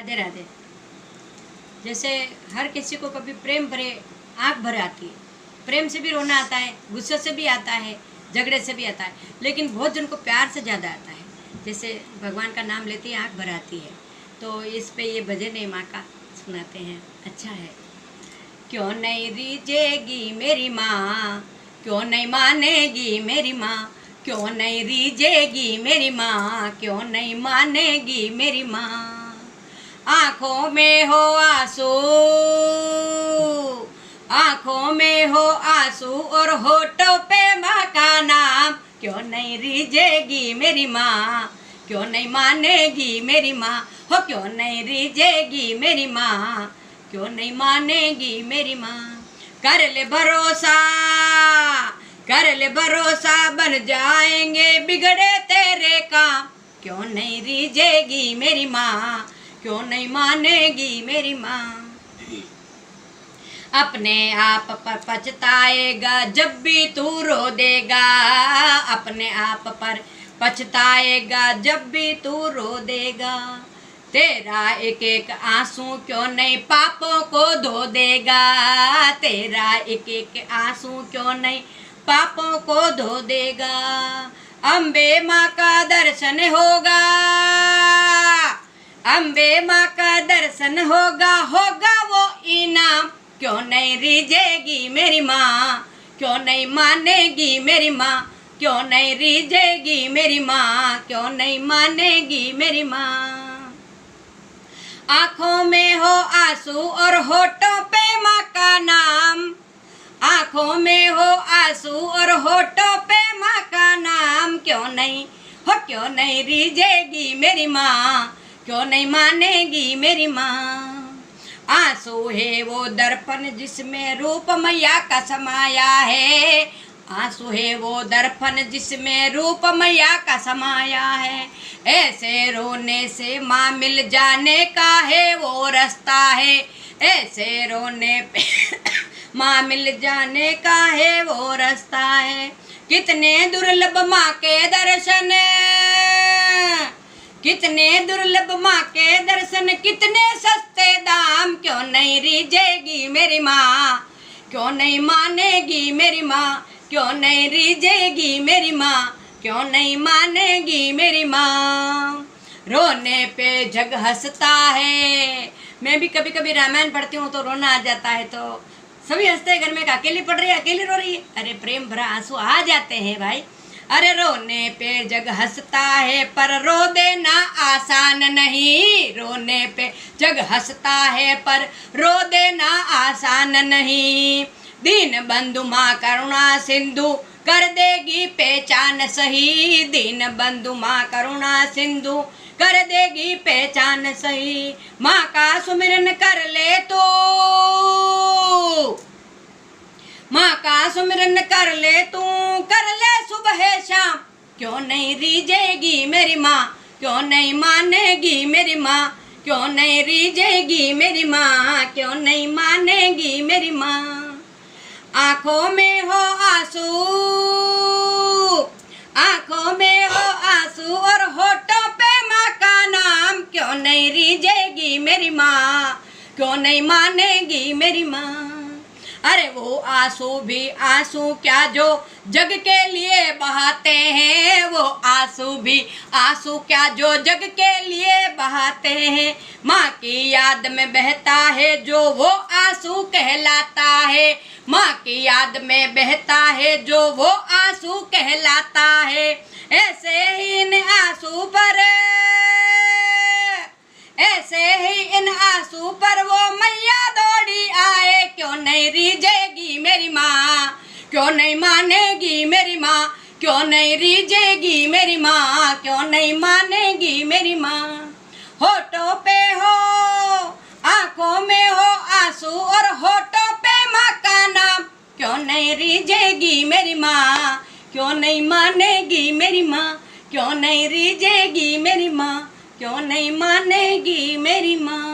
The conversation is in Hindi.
राधे राधे। जैसे हर किसी को कभी प्रेम भरे आँख भर आती है, प्रेम से भी रोना आता है, गुस्से से भी आता है, झगड़े से भी आता है, लेकिन बहुत जन को प्यार से ज़्यादा आता है। जैसे भगवान का नाम लेते ही आँख भर आती है। तो इस पे ये भजन है माँ का, सुनाते हैं, अच्छा है। क्यों नहीं रीझेगी मेरी माँ, क्यों नहीं मानेगी मेरी माँ, क्यों नहीं रीझेगी मेरी माँ, क्यों नहीं मानेगी मेरी माँ। आँखों में हो आंसू, आँखों में हो आंसू और होठों पे माँ का नाम, क्यों नहीं रीझेगी मेरी माँ, क्यों नहीं मानेगी मेरी माँ, हो क्यों नहीं रीझेगी मेरी माँ, क्यों नहीं मानेगी मेरी माँ। कर ले भरोसा, कर ले भरोसा, बन जाएंगे बिगड़े तेरे काम, क्यों नहीं रीझेगी मेरी माँ, क्यों नहीं मानेगी मेरी माँ। अपने आप पर पछताएगा जब भी तू रो देगा, अपने आप पर पछताएगा जब भी तू रो देगा। तेरा एक एक आंसू क्यों नहीं पापों को धो देगा, तेरा एक एक आंसू क्यों नहीं पापों को धो देगा। अम्बे माँ का दर्शन होगा, अम्बे माँ का दर्शन होगा, होगा वो इनाम, क्यों नहीं रीझेगी मेरी माँ, क्यों नहीं मानेगी मेरी माँ, क्यों नहीं रीझेगी मेरी माँ, क्यों नहीं मानेगी मेरी माँ। आँखों में हो आंसू और होठों पे माँ का नाम, आँखों में हो आंसू और होठों पे माँ का नाम, क्यों नहीं हो, क्यों नहीं रीझेगी मेरी माँ, क्यों नहीं मानेगी मेरी माँ। आंसू है वो दर्पण जिसमें रूप मैया का समाया है, आंसू है वो दर्पण जिसमें रूप मैया का समाया है। ऐसे रोने से माँ मिल जाने का है वो रास्ता है, ऐसे रोने पे माँ मिल जाने का है वो रास्ता है। कितने दुर्लभ माँ के दर्शन, कितने दुर्लभ माँ के दर्शन, कितने सस्ते दाम, क्यों नहीं रीझेगी मेरी माँ, क्यों नहीं मानेगी मेरी माँ, क्यों नहीं रीझेगी मेरी माँ, क्यों नहीं मानेगी मेरी माँ। रोने पे जग हंसता है, मैं भी कभी कभी रामायण पढ़ती हूँ तो रोना आ जाता है, तो सभी हंसते हैं, घर में अकेली पढ़ रही है, अकेली रो रही है, अरे प्रेम भरा आंसू आ जाते हैं भाई। अरे रोने पे जग हंसता है पर रो देना आसान नहीं, रोने पे जग हंसता है पर रो देना आसान नहीं। दीन बंधु माँ करुणा सिंधु कर देगी पहचान सही, दीन बंधु माँ करुणा सिंधु कर देगी पहचान सही। माँ का सुमिरन कर ले तो, माँ का सुमिरन कर ले तू, कर ले सुबह शाम, क्यों नहीं रीझेगी मेरी माँ, क्यों नहीं मानेगी मेरी माँ, क्यों नहीं रीझेगी मेरी माँ, क्यों नहीं मानेगी मेरी माँ। आँखों में हो आंसू, आँखों में हो आंसू और होठों पे माँ का नाम, क्यों नहीं रीझेगी मेरी माँ, क्यों नहीं मानेगी मेरी माँ। अरे वो आंसू भी आंसू क्या जो जग के लिए बहाते हैं, वो आंसू भी आंसू क्या जो जग के लिए बहाते हैं। माँ की याद में बहता है जो वो आंसू कहलाता है, माँ की याद में बहता है जो वो आंसू कहलाता है। ऐसे ही इन आंसू पर, ऐसे ही इन आंसू पर वो मैया दौड़ी आए, क्यों नहीं रीझेगी मेरी माँ, क्यों नहीं मानेगी मेरी माँ, क्यों नहीं रीझेगी मेरी माँ, क्यों नहीं मानेगी मेरी माँ। होठों पे हो, आँखों में हो आंसू और होठों पे माँ का नाम, क्यों नहीं रीझेगी मेरी माँ, क्यों नहीं मानेगी मेरी माँ, क्यों नहीं रीझेगी मेरी माँ, क्यों नहीं मानेगी मेरी माँ।